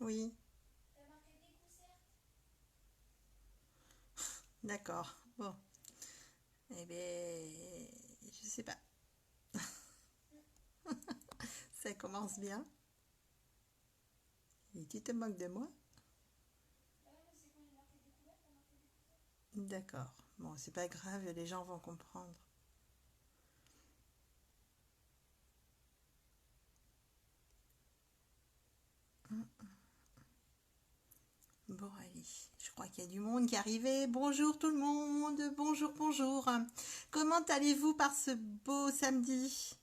Oui, d'accord. Bon, eh bien, je sais pas. Ça commence bien. Et tu te moques de moi? D'accord. Bon, c'est pas grave, les gens vont comprendre. Bon, allez, je crois qu'il y a du monde qui est arrivé. Bonjour tout le monde, bonjour, bonjour. Comment allez-vous par ce beau samedi?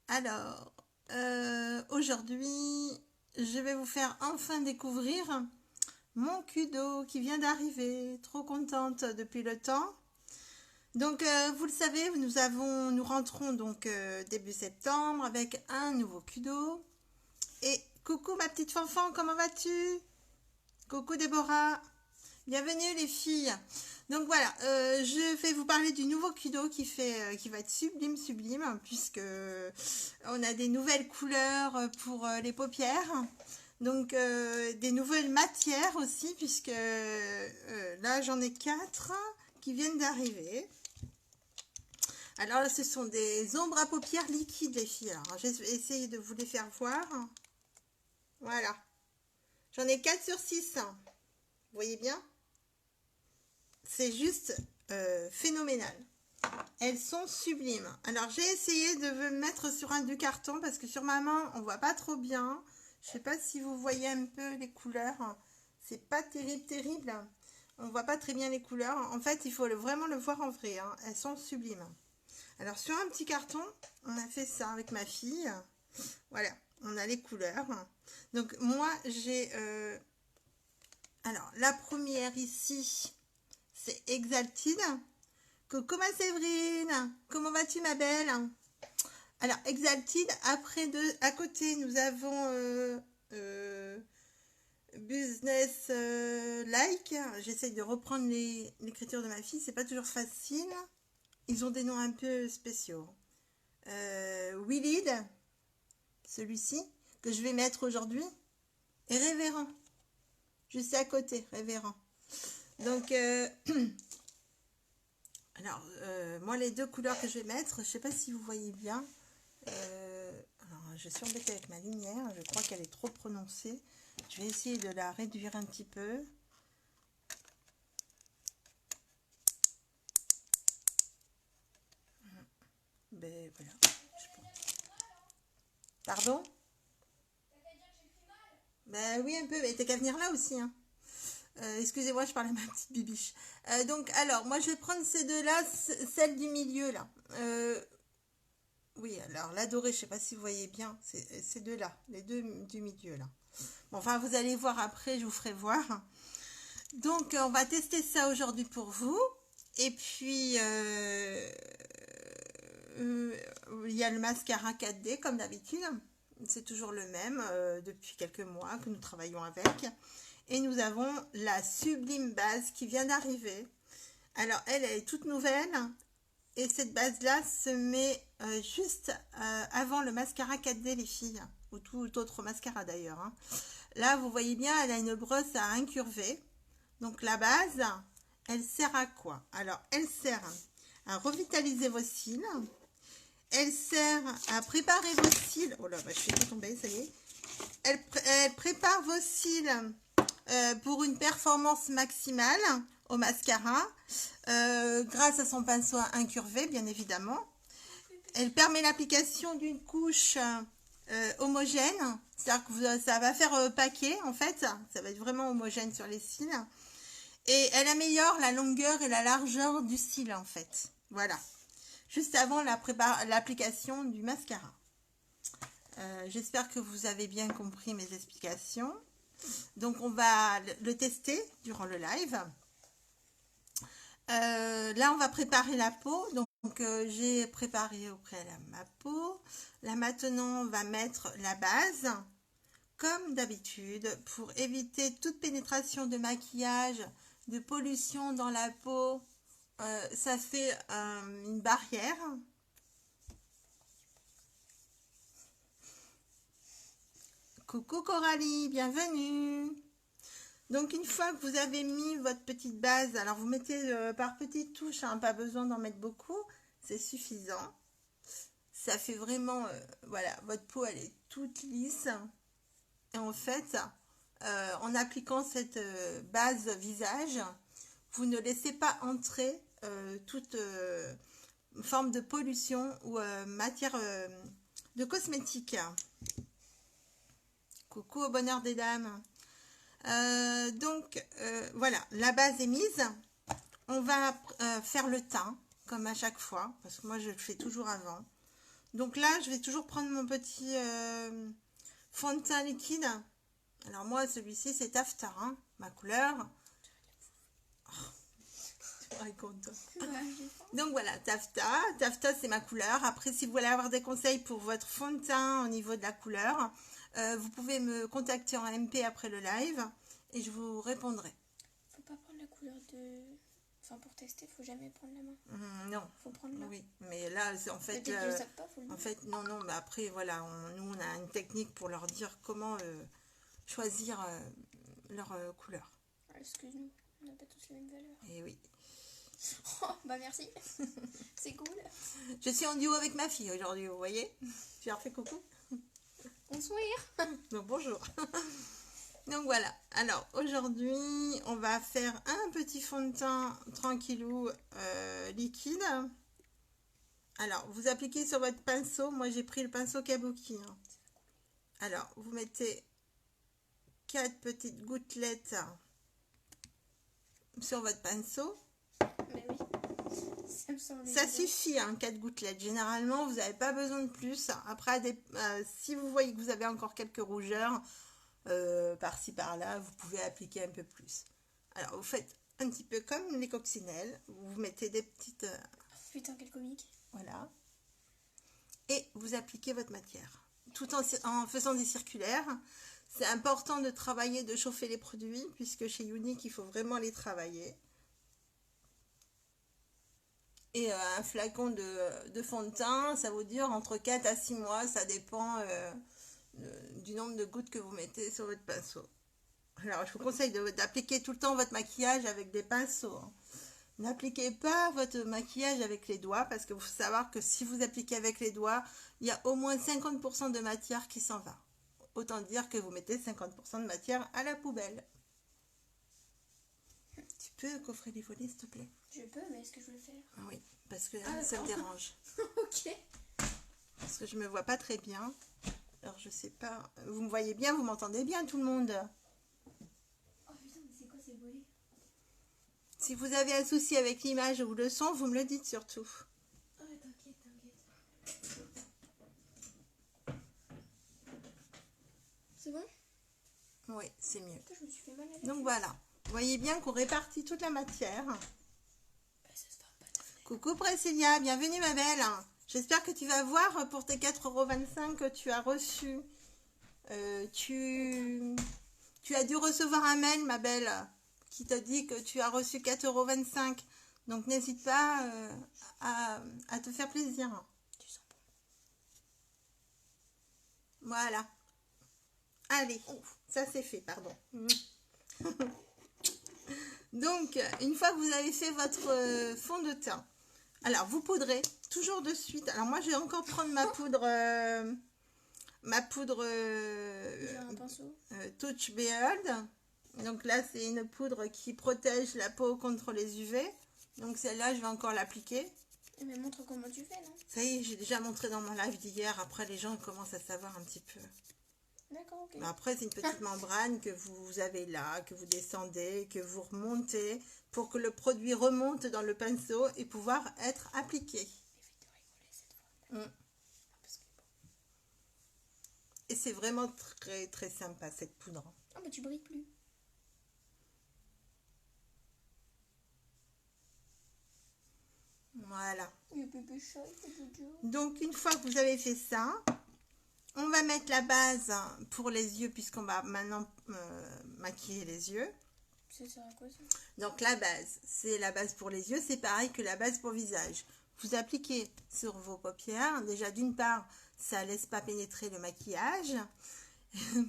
Alors, aujourd'hui, je vais vous faire enfin découvrir mon Kudo qui vient d'arriver. Trop contente depuis le temps. Donc, vous le savez, nous rentrons donc début septembre avec un nouveau Kudo. Et coucou ma petite fanfan, comment vas-tu? Coucou Déborah. Bienvenue les filles. Donc voilà, je vais vous parler du nouveau Kudo qui va être sublime, sublime, puisque on a des nouvelles couleurs pour les paupières. Donc des nouvelles matières aussi, puisque là j'en ai 4 qui viennent d'arriver. Alors là, ce sont des ombres à paupières liquides les filles. Alors je vais essayer de vous les faire voir. Voilà. J'en ai 4 sur 6. Vous voyez bien? C'est juste phénoménal. Elles sont sublimes. Alors j'ai essayé de me mettre sur du carton parce que sur ma main on voit pas trop bien. Je sais pas si vous voyez un peu les couleurs. C'est pas terrible, terrible. On voit pas très bien les couleurs. En fait, il faut vraiment le voir en vrai, hein. Elles sont sublimes. Alors sur un petit carton, on a fait ça avec ma fille. Voilà, on a les couleurs. Donc moi j'ai alors la première ici, c'est Exalted. Coucou ma Séverine, comment vas-tu ma belle? Alors Exalted, à côté nous avons euh, Business Like. J'essaye de reprendre l'écriture de ma fille, c'est pas toujours facile. Ils ont des noms un peu spéciaux. Willid, celui-ci, que je vais mettre aujourd'hui, et Révérend, juste à côté, Révérend. Donc, alors, moi, les deux couleurs que je vais mettre, je ne sais pas si vous voyez bien. Alors, je suis embêtée avec ma lumière, je crois qu'elle est trop prononcée. Je vais essayer de la réduire un petit peu. Ben voilà. Pardon? Ben oui, un peu, mais t'as qu'à venir là aussi, hein. Excusez-moi, je parle à ma petite bibiche. Donc, alors, moi, je vais prendre ces deux-là, celle du milieu, là. Oui, alors, la dorée, je sais pas si vous voyez bien, c'est ces deux-là, les deux du milieu, là. Bon, enfin, vous allez voir après, je vous ferai voir. Donc, on va tester ça aujourd'hui pour vous. Et puis, euh, il y a le mascara 4D, comme d'habitude. C'est toujours le même depuis quelques mois que nous travaillons avec. Et nous avons la sublime base qui vient d'arriver. Alors, elle est toute nouvelle. Et cette base-là se met juste avant le mascara 4D, les filles. Ou tout autre mascara d'ailleurs, hein. Là, vous voyez bien, elle a une brosse à incurver. Donc, la base, elle sert à quoi? Alors, elle sert à revitaliser vos cils. Elle sert à préparer vos cils. Oh là, bah, je fais tout tomber, ça y est. Elle prépare vos cils pour une performance maximale au mascara grâce à son pinceau incurvé, bien évidemment. Elle permet l'application d'une couche homogène, c'est-à-dire que ça va faire paquet en fait, ça va être vraiment homogène sur les cils. Et elle améliore la longueur et la largeur du cil en fait. Voilà, juste avant l'application du mascara. J'espère que vous avez bien compris mes explications. Donc on va le tester durant le live. Là on va préparer la peau. Donc j'ai préparé au préalable ma peau. Là maintenant on va mettre la base comme d'habitude pour éviter toute pénétration de maquillage, de pollution dans la peau. Ça fait une barrière. Coucou Coralie, bienvenue. Donc une fois que vous avez mis votre petite base, alors vous mettez par petites touches, hein, pas besoin d'en mettre beaucoup, c'est suffisant. Ça fait vraiment, voilà, votre peau elle est toute lisse. Et en fait, en appliquant cette base visage, vous ne laissez pas entrer toute forme de pollution ou matière de cosmétique. Coucou au bonheur des dames. Donc voilà, la base est mise. On va faire le teint comme à chaque fois parce que moi je le fais toujours avant. Donc là je vais toujours prendre mon petit fond de teint liquide. Alors moi celui-ci c'est Taffeta, hein, ma couleur. Donc voilà, Taffeta c'est ma couleur. Après si vous voulez avoir des conseils pour votre fond de teint au niveau de la couleur, vous pouvez me contacter en MP après le live et je vous répondrai. Faut pas prendre la couleur de... Enfin pour tester, faut jamais prendre la main. Non. Faut prendre là. Oui, mais là c'est en fait... en fait, non, mais après voilà, nous on a une technique pour leur dire comment choisir leur couleur. Excuse-nous, on n'a pas tous les mêmes valeurs. Et oui. Oh, bah merci, c'est cool. Je suis en duo avec ma fille aujourd'hui, vous voyez. Je leur fais coucou. Bonsoir. Donc bonjour. Donc voilà, alors aujourd'hui on va faire un petit fond de teint tranquillou liquide. Alors vous appliquez sur votre pinceau, moi j'ai pris le pinceau Kabuki. Hein. Alors vous mettez 4 petites gouttelettes sur votre pinceau. Mais oui, ça me semble Ça évident. suffit, hein, 4 gouttelettes. Généralement, vous n'avez pas besoin de plus. Après, si vous voyez que vous avez encore quelques rougeurs, par-ci, par-là, vous pouvez appliquer un peu plus. Alors, vous faites un petit peu comme les coccinelles. Vous mettez des petites... Putain, quel comique. Voilà. Et vous appliquez votre matière. Tout en faisant des circulaires. C'est important de travailler, de chauffer les produits, puisque chez Younique, il faut vraiment les travailler. Et un flacon de fond de teint, ça vous dure entre 4 à 6 mois, ça dépend du nombre de gouttes que vous mettez sur votre pinceau. Alors, je vous conseille d'appliquer tout le temps votre maquillage avec des pinceaux. Hein. N'appliquez pas votre maquillage avec les doigts, parce qu'il faut savoir que si vous appliquez avec les doigts, il y a au moins 50% de matière qui s'en va. Autant dire que vous mettez 50% de matière à la poubelle. Tu peux coffrer les volets, s'il te plaît? Je peux, mais est-ce que je veux le faire? Oui, parce que ça me dérange. Ok. Parce que je me vois pas très bien. Alors je sais pas. Vous me voyez bien, vous m'entendez bien tout le monde? Oh putain, mais c'est quoi ces volets? Si vous avez un souci avec l'image ou le son, vous me le dites surtout. Oh t'inquiète, t'inquiète. C'est bon? Oui, c'est mieux. Putain, je me suis fait mal à la Donc tête. voilà. Vous voyez bien qu'on répartit toute la matière. Bah, ça se voit pas ta fenêtre. Coucou Priscilla, bienvenue ma belle. J'espère que tu vas voir pour tes 4,25 € que tu as reçus. Tu as dû recevoir un mail, ma belle, qui te dit que tu as reçu 4,25 €. Donc n'hésite pas à te faire plaisir. Tu sens bon. Voilà. Allez, ça c'est fait, pardon. Donc, une fois que vous avez fait votre fond de teint, alors vous poudrez toujours de suite. Alors moi, je vais encore prendre ma poudre, J'ai un pinceau. Touch Beard. Donc là, c'est une poudre qui protège la peau contre les UV. Donc celle-là, je vais encore l'appliquer. Et mais montre comment tu fais, non? Ça y est, j'ai déjà montré dans mon live d'hier. Après, les gens commencent à savoir un petit peu. D'accord, ok. Après, c'est une petite membrane que vous avez là, que vous descendez, que vous remontez pour que le produit remonte dans le pinceau et pouvoir être appliqué. Évite de rigoler cette fois. Mm. Parce que bon. Et c'est vraiment très très sympa cette poudre. Ah bah tu brilles plus. Voilà. Il est bébé chat, il est bébé. Donc, une fois que vous avez fait ça, on va mettre la base pour les yeux puisqu'on va maintenant maquiller les yeux. Ça sert à quoi ça? Donc la base, c'est la base pour les yeux, c'est pareil que la base pour le visage. Vous appliquez sur vos paupières. Déjà d'une part, ça laisse pas pénétrer le maquillage.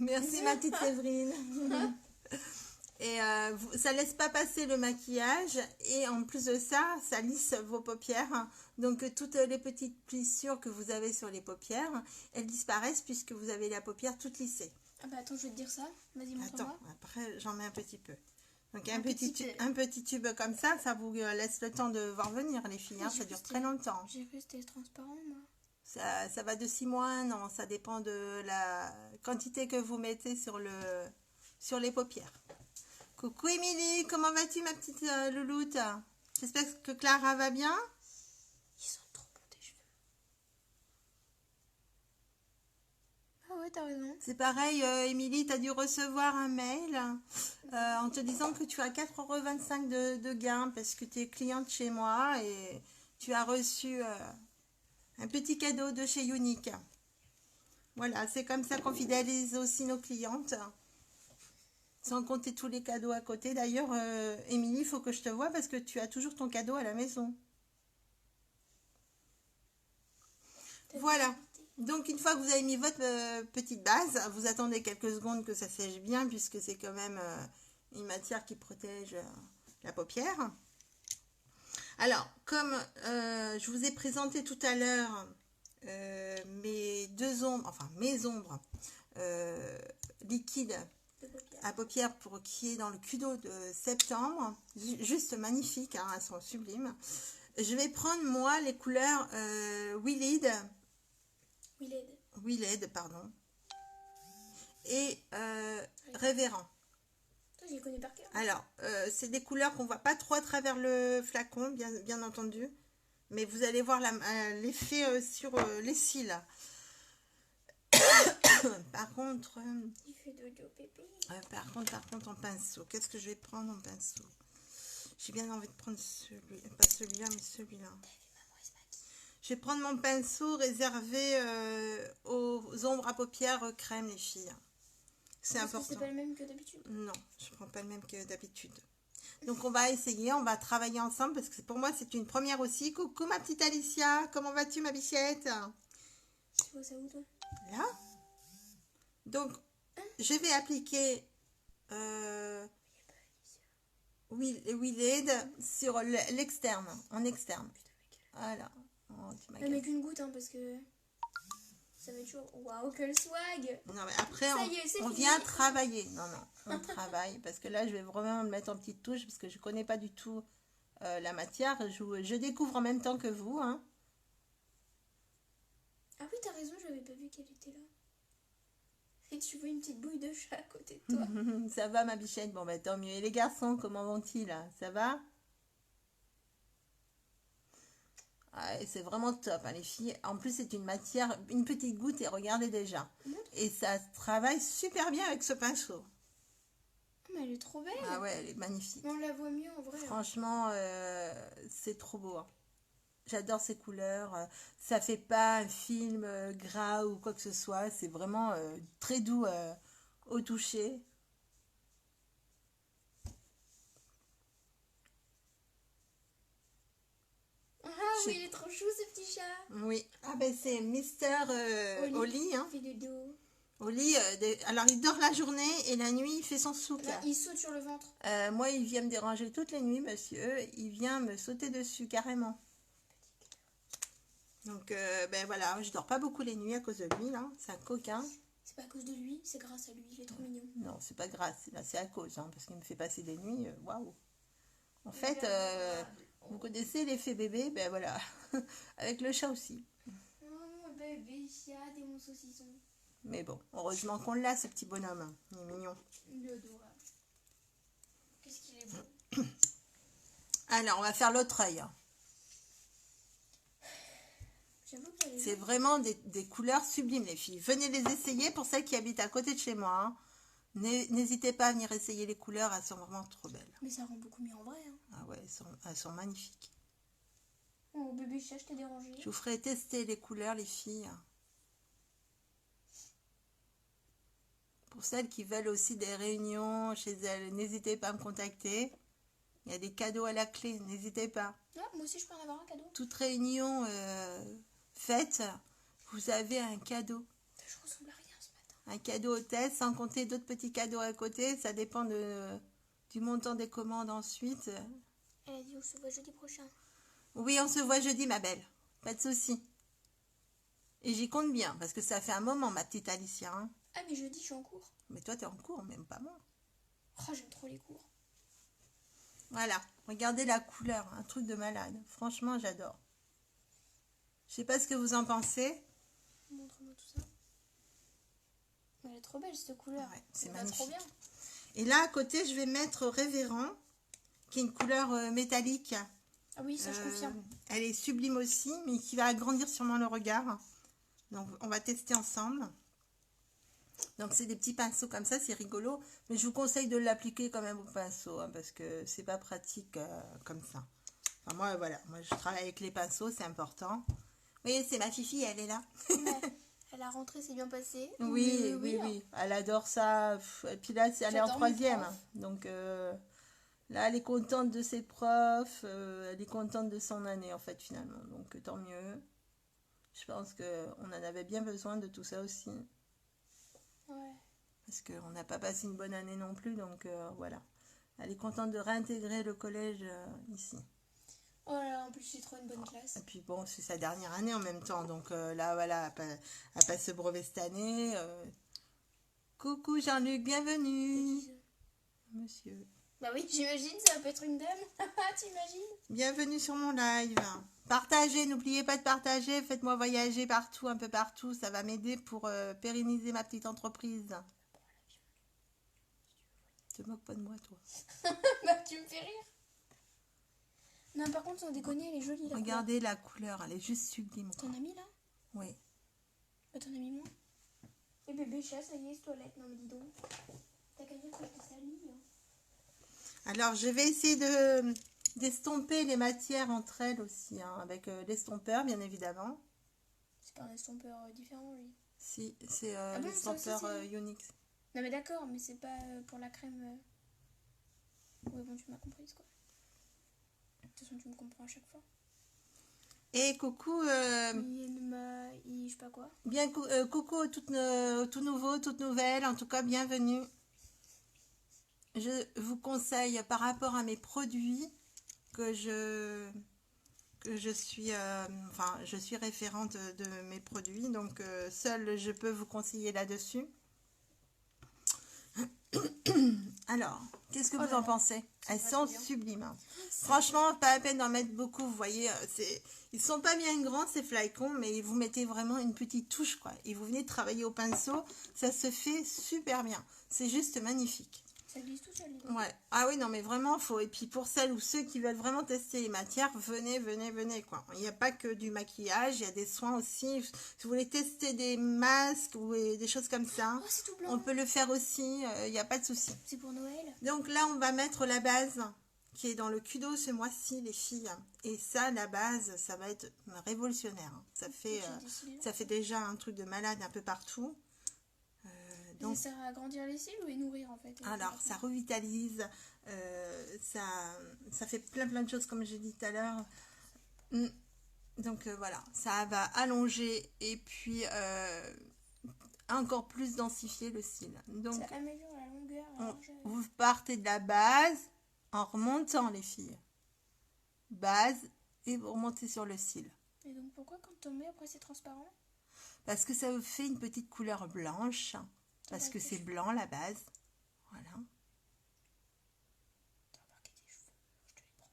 Merci ma petite Séverine. Et ça laisse pas passer le maquillage et en plus de ça, ça lisse vos paupières. Donc toutes les petites plissures que vous avez sur les paupières, elles disparaissent puisque vous avez la paupière toute lissée. Ah bah attends, je vais te dire ça. Vas-y, montre-moi. Attends, après j'en mets un petit peu. Donc Un petit un petit tube comme ça vous laisse le temps de voir venir les filles. Hein, ça dure très longtemps. J'ai cru que c'était transparent moi. Ça va de 6 mois à 1 an. Ça dépend de la quantité que vous mettez sur les paupières. Coucou Émilie, comment vas-tu ma petite louloute? J'espère que Clara va bien. Ils sont trop beaux tes cheveux. Ah ouais, t'as raison. C'est pareil, Émilie, tu as dû recevoir un mail en te disant que tu as 4,25 € de gain parce que tu es cliente chez moi et tu as reçu un petit cadeau de chez Unique. Voilà, c'est comme ça qu'on fidélise aussi nos clientes. Sans compter tous les cadeaux à côté. D'ailleurs, Émilie, il faut que je te voie parce que tu as toujours ton cadeau à la maison. Voilà. Donc, une fois que vous avez mis votre petite base, vous attendez quelques secondes que ça sèche bien puisque c'est quand même une matière qui protège la paupière. Alors, comme je vous ai présenté tout à l'heure mes ombres liquides à paupières pour qui est dans le Kudo de septembre, juste magnifique, hein, elles sont sublimes. Je vais prendre moi les couleurs Willed, pardon, et Révérend. Je les connais par cœur. Alors, c'est des couleurs qu'on voit pas trop à travers le flacon, bien entendu, mais vous allez voir l'effet sur les cils. Par contre, il fait dodo bébé. Par contre, en pinceau, qu'est-ce que je vais prendre en pinceau? J'ai bien envie de prendre pas celui-là, mais celui-là. Je vais prendre mon pinceau réservé aux ombres à paupières crème, les filles. C'est important. C'est pas le même que d'habitude? Non, je prends pas le même que d'habitude. Donc on va essayer, on va travailler ensemble parce que pour moi c'est une première aussi. Coucou ma petite Alicia, comment vas-tu ma bichette? Tu vois ça où toi? Là. Donc je vais appliquer Willed sur l'externe, en externe. Voilà. Oh, mais qu'une goutte, hein, parce que ça va être chaud. Waouh, quel swag! Non, mais après, on vient travailler. Non, on travaille. Parce que là, je vais vraiment me mettre en petite touche parce que je ne connais pas du tout la matière. Je découvre en même temps que vous. Hein. Ah oui, t'as raison, je n'avais pas vu qu'elle était là. Et tu vois une petite bouille de chat à côté de toi. Ça va, ma bichette? Bon, bah tant mieux. Et les garçons, comment vont-ils là? Ça va? Ah, c'est vraiment top, hein, les filles. En plus, c'est une matière, une petite goutte et regardez déjà. Et ça travaille super bien avec ce pinceau. Mais elle est trop belle. Ah ouais, elle est magnifique. On la voit mieux en vrai. Franchement, c'est trop beau. Hein. J'adore ces couleurs. Ça fait pas un film gras ou quoi que ce soit. C'est vraiment très doux au toucher. Ah oui, il est trop chou ce petit chat. Oui. Ah ben c'est Mister Oli. Hein. Il fait du dos. Oli, alors il dort la journée et la nuit il fait son souk. Là, il saute sur le ventre. Moi il vient me déranger toutes les nuits, monsieur. Il vient me sauter dessus carrément. Donc ben voilà, je dors pas beaucoup les nuits à cause de lui là. C'est un coquin. C'est pas à cause de lui, c'est grâce à lui. Il est trop mignon. Non, c'est pas grâce. Là c'est à cause, hein, parce qu'il me fait passer des nuits. Waouh. En fait, vous connaissez l'effet bébé, ben voilà, avec le chat aussi. Oh, bébé chat et mon saucisson. Mais bon, heureusement qu'on l'a, ce petit bonhomme. Il est mignon. Il est adorable. Qu'est-ce qu'il est beau. Alors, on va faire l'autre œil. C'est vraiment des couleurs sublimes, les filles. Venez les essayer pour celles qui habitent à côté de chez moi. Hein. N'hésitez pas à venir essayer les couleurs, elles sont vraiment trop belles. Mais ça rend beaucoup mieux en vrai. Hein. Ah ouais, elles sont magnifiques. Oh, bébé chat, je t'ai dérangé. Je vous ferai tester les couleurs, les filles. Pour celles qui veulent aussi des réunions chez elles, n'hésitez pas à me contacter. Il y a des cadeaux à la clé, n'hésitez pas. Ah, moi aussi, je peux en avoir un cadeau. Toute réunion faite, vous avez un cadeau. Je ressemble à rien ce matin. Un cadeau hôtesse, sans compter d'autres petits cadeaux à côté. Ça dépend du montant des commandes ensuite. Elle a dit on se voit jeudi prochain. Oui, on se voit jeudi, ma belle. Pas de souci. Et j'y compte bien, parce que ça fait un moment, ma petite Alicia. Hein. Ah, mais jeudi, je suis en cours. Mais toi, t'es en cours, même pas moi. Oh, j'aime trop les cours. Voilà, regardez la couleur, un truc de malade. Franchement, j'adore. Je sais pas ce que vous en pensez. Montre-moi tout ça. Elle est trop belle, cette couleur. Ouais, c'est Elle va magnifique. trop bien. Et là, à côté, je vais mettre Révérend, qui est une couleur métallique. Ah oui, ça, je confirme. Elle est sublime aussi, mais qui va agrandir sûrement le regard. Donc, on va tester ensemble. Donc, c'est des petits pinceaux comme ça, c'est rigolo. Mais je vous conseille de l'appliquer quand même au pinceau, hein, parce que c'est pas pratique comme ça. Enfin, moi, voilà, moi, je travaille avec les pinceaux, c'est important. Vous voyez, c'est ma fifi, elle est là. Ouais. La rentrée s'est bien passée. Oui, Mais oui. Elle adore ça. Et puis là, elle est en J'adore mes 3e. profs. Donc là, elle est contente de ses profs. Elle est contente de son année, en fait, finalement. Donc tant mieux. Je pense qu'on en avait bien besoin de tout ça aussi. Ouais. Parce qu'on n'a pas passé une bonne année non plus. Donc voilà. Elle est contente de réintégrer le collège ici. Oh là là, en plus, j'ai trop une bonne classe. Et puis bon, c'est sa dernière année en même temps. Donc là, voilà, elle passe ce brevet cette année. Coucou Jean-Luc, bienvenue. Monsieur. Bah oui, j'imagine, ça peut être une dame. T'imagines? Bienvenue sur mon live. Partagez, n'oubliez pas de partager. Faites-moi voyager partout, un peu partout. Ça va m'aider pour pérenniser ma petite entreprise. Tu te moques pas de moi, toi. Bah, tu me fais rire. Non, par contre, sans déconner, elle est jolie, la Regardez la couleur, elle est juste sublime. couleur. T'en as mis, là? Oui. Bah, t'en as mis moins. Et bébé chat, ça y est, toilette. Non, mais dis donc. T'as qu'à dire que je te salue. Alors, je vais essayer d'estomper les matières entre elles aussi, hein, avec l'estompeur, bien évidemment. C'est pas un estompeur différent, lui. Si, c'est bon, l'estompeur ça aussi, Unix. Non, mais d'accord, mais c'est pas pour la crème. Ouais, bon, tu m'as comprise, quoi. De toute façon, tu me comprends à chaque fois. Et coucou, Je sais pas quoi. bien coucou tout nouveau, toute nouvelle, en tout cas bienvenue. Je vous conseille par rapport à mes produits que je suis je suis référente de mes produits, donc seule je peux vous conseiller là-dessus. Alors, qu'est-ce que vous en pensez? Elles sont sublimes. Hein. Franchement, pas la peine d'en mettre beaucoup, vous voyez, ils sont pas bien grands ces flacons, mais vous mettez vraiment une petite touche, quoi. Et vous venez travailler au pinceau, ça se fait super bien. C'est juste magnifique. Ça glisse tout seul. Ouais. Ah oui, non, mais vraiment, faut. Et puis pour celles ou ceux qui veulent vraiment tester les matières, venez, quoi. Il n'y a pas que du maquillage, il y a des soins aussi. Si vous voulez tester des masques ou des choses comme ça, Oh, c'est tout blanc. on peut le faire aussi, il n'y a pas de souci. C'est pour Noël. Donc là, on va mettre la base qui est dans le Kudo ce mois-ci, les filles. Et ça, la base, ça va être révolutionnaire. Ça fait déjà un truc de malade un peu partout. Donc, ça sert à agrandir les cils ou les nourrir en fait? Alors, ça revitalise, ça fait plein de choses comme j'ai dit tout à l'heure. Donc voilà, ça va allonger et puis encore plus densifier le cil. Donc, ça améliore la longueur. vous partez de la base en remontant les filles. Base et vous remontez sur le cil. Et donc pourquoi quand on met après c'est transparent? Parce que ça vous fait une petite couleur blanche. Parce que c'est blanc la base. Voilà. T'as remarqué tes cheveux, je te les prends.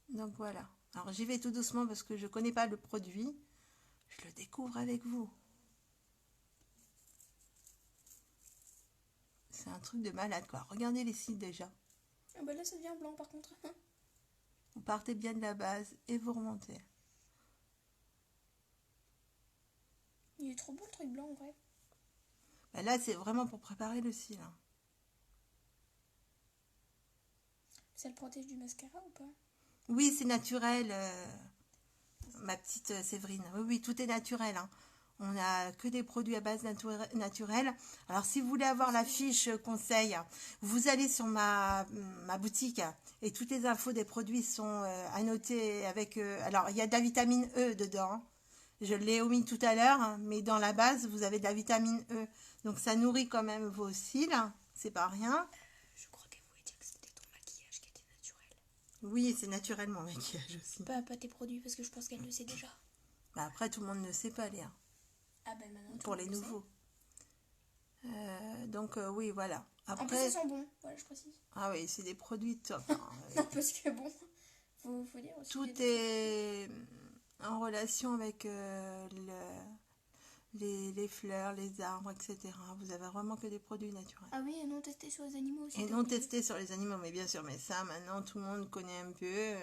Donc voilà. Alors j'y vais tout doucement parce que je ne connais pas le produit. Je le découvre avec vous. C'est un truc de malade quoi. Regardez les cils déjà. Ah bah là ça devient blanc par contre. Vous partez bien de la base et vous remontez. Il est trop beau le truc blanc en vrai. Ben là c'est vraiment pour préparer le cil. Hein. Ça le protège du mascara ou pas? Oui c'est naturel. Ma petite Séverine. Oui tout est naturel. Hein. On n'a que des produits à base naturelle. Alors, si vous voulez avoir la fiche conseil, vous allez sur ma boutique et toutes les infos des produits sont annotées avec... alors, il y a de la vitamine E dedans. Je l'ai omis tout à l'heure, hein, mais dans la base, vous avez de la vitamine E. Donc ça nourrit quand même vos cils, c'est pas rien. Je crois qu'elle voulait dire que c'était ton maquillage qui était naturel. Oui, c'est naturel mon maquillage aussi. Pas tes produits, parce que je pense qu'elle le sait déjà. Bah, après, tout le monde ne sait pas, Léa, Ah ben maintenant, pour les nouveaux. Donc oui, voilà. En plus, Après, ça sent bon, voilà, je précise. ah oui, c'est des produits top. Hein. Non, parce que bon, faut dire aussi. Tout est en relation avec les fleurs, les arbres, etc. Vous avez vraiment que des produits naturels. Ah oui, et non testés sur les animaux aussi. Et non testés sur les animaux, mais bien sûr, mais ça, maintenant, tout le monde connaît un peu.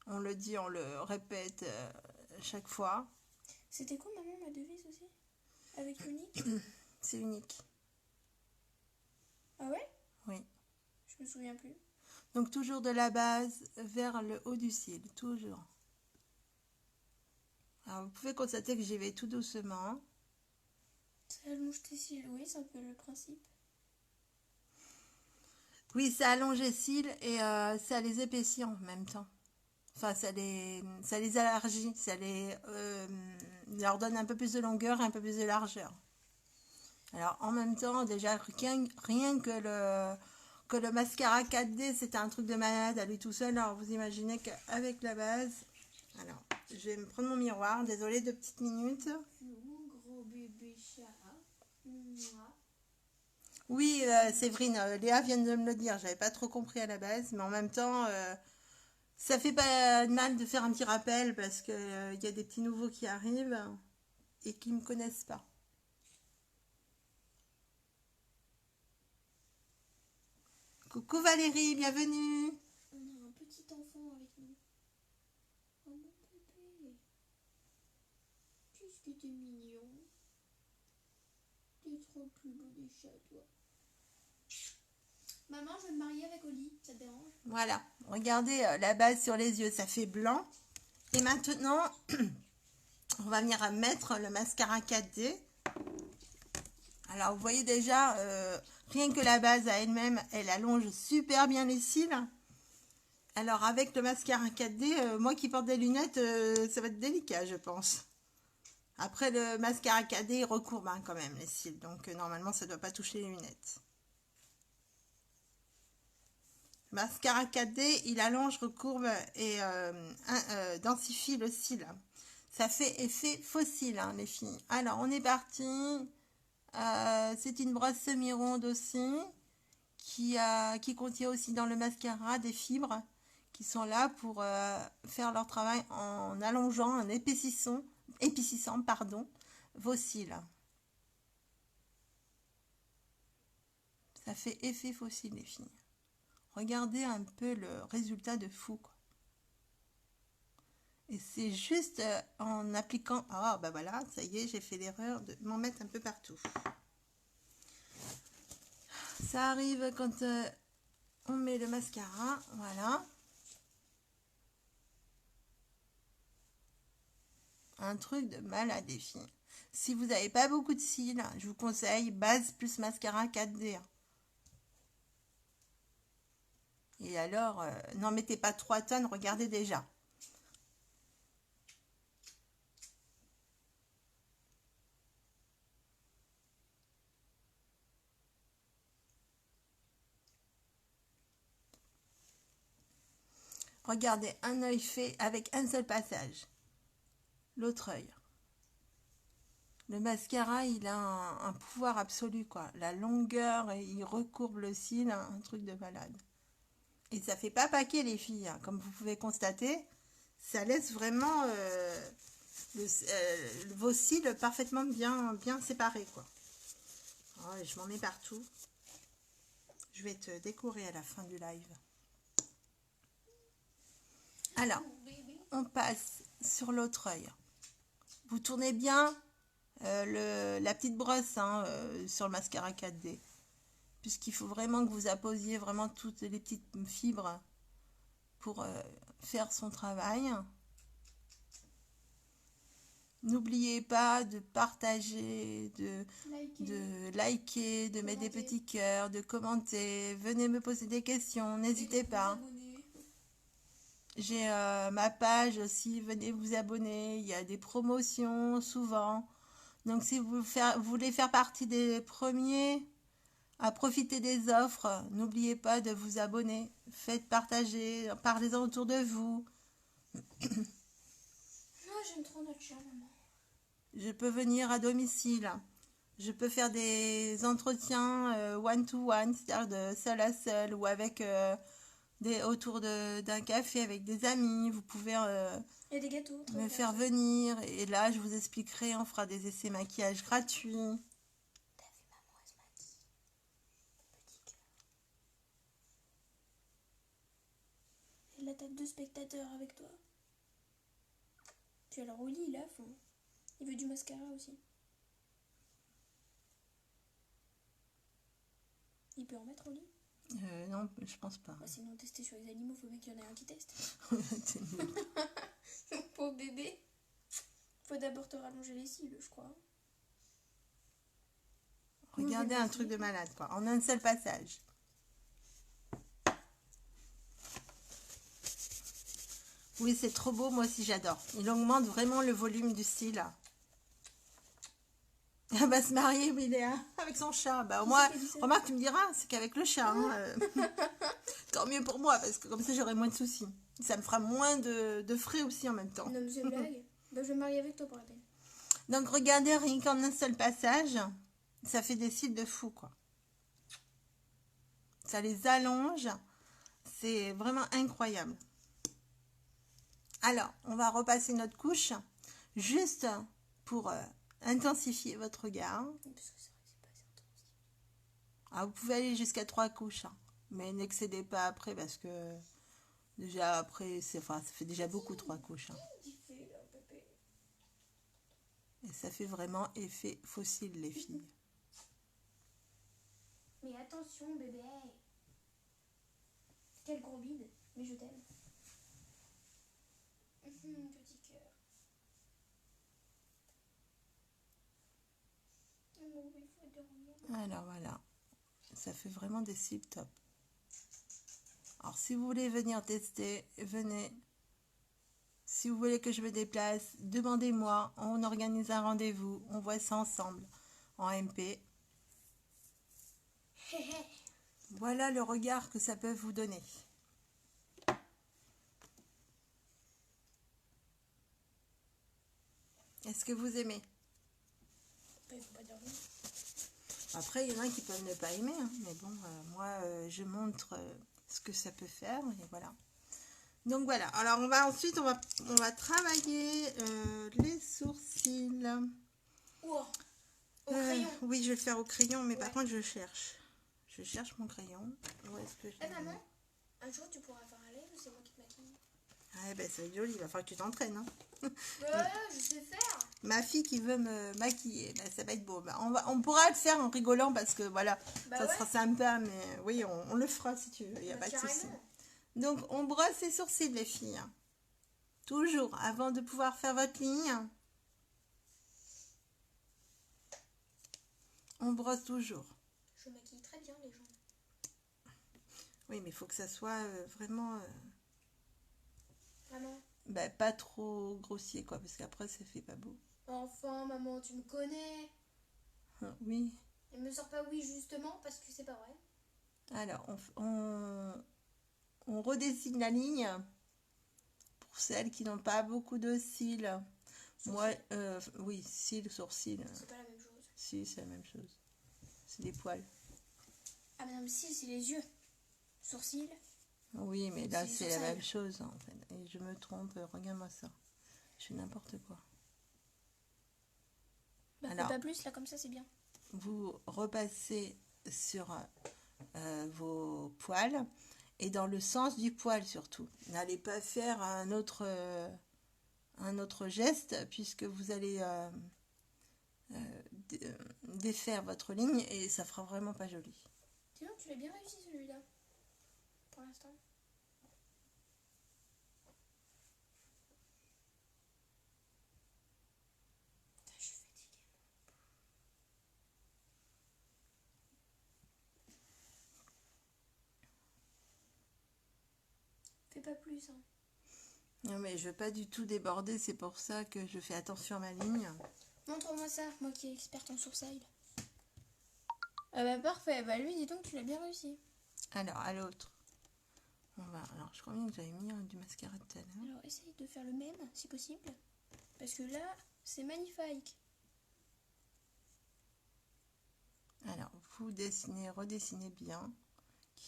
On le dit, on le répète chaque fois. C'était quoi, maman, ma devise aussi? Avec unique? C'est unique. Ah ouais? Oui. Je me souviens plus. Donc, toujours de la base vers le haut du cil, toujours. Alors, vous pouvez constater que j'y vais tout doucement. Ça allonge tes cils, oui, c'est un peu le principe. Oui, ça allonge les cils et ça les épaissit en même temps. Enfin, ça les élargit, ça leur donne un peu plus de longueur et un peu plus de largeur. Alors, en même temps, déjà, rien que le mascara 4D, c'était un truc de malade à lui tout seul. Alors, vous imaginez qu'avec la base... Alors, je vais me prendre mon miroir. Désolée, 2 petites minutes. Mon gros bébé chat. Oui, Séverine, Léa vient de me le dire. J'avais pas trop compris à la base, mais en même temps... ça fait pas de mal de faire un petit rappel parce que y a des petits nouveaux qui arrivent et qui ne me connaissent pas. Coucou Valérie, bienvenue. On a un petit enfant avec nous. Oh mon bébé. Qu'est-ce que t'es mignon. T'es trop plus beau des chats, toi. Maman, je vais me marier avec Oli, ça te dérange? Voilà, regardez la base sur les yeux, ça fait blanc. Et maintenant, on va venir mettre le mascara 4D. Alors, vous voyez déjà, rien que la base à elle-même, elle allonge super bien les cils. Alors, avec le mascara 4D, moi qui porte des lunettes, ça va être délicat, je pense. Après, le mascara 4D, il recourbe hein, quand même les cils. Donc, normalement, ça ne doit pas toucher les lunettes. Mascara 4D, il allonge, recourbe et densifie le cil. Ça fait effet faux cils, hein, les filles. Alors, on est parti. C'est une brosse semi-ronde aussi, qui contient aussi dans le mascara des fibres qui sont là pour faire leur travail en allongeant, en épaississant vos cils. Ça fait effet faux cils, les filles. Regardez un peu le résultat de fou, quoi. Et c'est juste en appliquant... Ah, bah voilà, ça y est, j'ai fait l'erreur de m'en mettre un peu partout. Ça arrive quand on met le mascara, voilà. Un truc de malade, les filles. Si vous n'avez pas beaucoup de cils, je vous conseille base plus mascara 4D. Et alors, n'en mettez pas 3 tonnes, regardez déjà. Regardez, un œil fait avec un seul passage. L'autre œil. Le mascara, il a un pouvoir absolu, quoi. La longueur, il recourbe le cil, un truc de malade. Et ça fait pas paquet, les filles. Hein. Comme vous pouvez constater, ça laisse vraiment vos cils parfaitement bien séparés, quoi. Oh, je m'en mets partout. Je vais te décorer à la fin du live. Alors, on passe sur l'autre œil. Vous tournez bien la petite brosse hein, sur le mascara 4D. Puisqu'il faut vraiment que vous apposiez vraiment toutes les petites fibres pour faire son travail. N'oubliez pas de partager, de liker, de mettre des petits cœurs, de commenter. Venez me poser des questions, n'hésitez pas. J'ai ma page aussi, venez vous abonner. Il y a des promotions souvent. Donc si vous voulez faire partie des premiers à profiter des offres, n'oubliez pas de vous abonner. Faites partager, parlez-en autour de vous. Moi, j'aime trop notre chat, maman. Je peux venir à domicile. Je peux faire des entretiens one-to-one, c'est-à-dire de seul à seul ou avec autour d'un café avec des amis. Vous pouvez Il y a des gâteaux. Très me faire intéressants. venir et là, je vous expliquerai. On fera des essais maquillage gratuits. T'as vu, maman, elle se maquille. Petit cœur. Et là, t'as 2 spectateurs avec toi. Puis alors, Oli, il est à fond. Il veut du mascara aussi. Il peut en mettre, Oli? Non, je pense pas. Bah, sinon, tester sur les animaux, faut bien qu'il y en ait un qui teste. T'es nul. Pauvre bébé. Faut d'abord te rallonger les cils, je crois. Regardez un truc de malade, quoi. En un seul passage. Oui, c'est trop beau. Moi aussi, j'adore. Il augmente vraiment le volume du cil. Elle va se marier, Miléa, avec son chat. Bah, moi, remarque, tu me diras, c'est qu'avec le chat. Hein, tant mieux pour moi, parce que comme ça, j'aurai moins de soucis. Ça me fera moins de frais aussi en même temps. Non, mais c'est blague. Bah, je vais me marier avec toi pour la peine. Donc, regardez, rien qu'en un seul passage, ça fait des cils de fou, quoi. Ça les allonge. C'est vraiment incroyable. Alors, on va repasser notre couche, juste pour intensifier votre regard. Parce que c'est vrai que c'est pas assez intense. Ah, vous pouvez aller jusqu'à 3 couches, hein, mais n'excédez pas après parce que déjà après, ça fait déjà beaucoup 3 couches. Hein. Il fait là, bébé. Et ça fait vraiment effet fossile, les filles. Mais attention, bébé. Quel gros bide. Mais je t'aime. Petit cœur. Oh, il faut dormir. Alors voilà, ça fait vraiment des cils top. Alors si vous voulez venir tester, venez. Si vous voulez que je me déplace, demandez-moi, on organise un rendez-vous, on voit ça ensemble en MP. Voilà le regard que ça peut vous donner. Est-ce que vous aimez? Il faut pas dormir. Après, il y en a qui peuvent ne pas aimer, hein, mais bon, moi, je montre ce que ça peut faire, et voilà. Donc voilà, alors ensuite, on va travailler les sourcils. Ouah. Au crayon. Oui, je vais le faire au crayon, mais par Ouais. contre, je cherche. Je cherche mon crayon. Où est-ce que je l'ai mis? Maman, un jour tu pourras faire un live ou c'est moi qui te maquille? Ah, ben, ça va être joli, il va falloir que tu t'entraînes. Hein. Je sais faire. Ma fille qui veut me maquiller, ben, ça va être beau. Ben, on pourra le faire en rigolant parce que voilà, Bah ça ouais. sera sympa, mais oui, on le fera si tu veux, il n'y a pas de souci. Carrément. Donc, on brosse les sourcils, les filles. Toujours, avant de pouvoir faire votre ligne. On brosse toujours. Je maquille très bien les gens. Oui, mais il faut que ça soit vraiment Vraiment. ben, pas trop grossier, quoi, parce qu'après, ça fait pas beau. Enfin, maman, tu me connais. Oui. Et me sors pas oui justement parce que c'est pas vrai. Alors, on redessine la ligne pour celles qui n'ont pas beaucoup de cils. Moi, oui, cils, sourcils. C'est pas la même chose. Si, c'est la même chose. C'est des poils. Ah mais non mais si, c'est les yeux. Sourcils. Oui, mais là, C'est c'est la sourcils. même chose, en fait. Et je me trompe, regarde-moi ça. Je fais n'importe quoi. Bah Alors. fais pas plus là comme ça c'est bien. Vous repassez sur vos poils et dans le sens du poil surtout. N'allez pas faire un autre geste puisque vous allez défaire votre ligne et ça fera vraiment pas joli. Sinon tu l'as bien réussi celui-là. Pour l'instant. Putain, je suis fatiguée. Fais pas plus hein. Non, mais je veux pas du tout déborder, c'est pour ça que je fais attention à ma ligne. Montre-moi ça, moi qui est experte en sourcil. Ah bah parfait, bah lui dis donc tu l'as bien réussi. Alors, à l'autre. Alors, je crois bien que j'avais mis du mascara tout à l'heure. Alors essaye de faire le même si possible. Parce que là, c'est magnifique. Alors, vous dessinez, redessinez bien.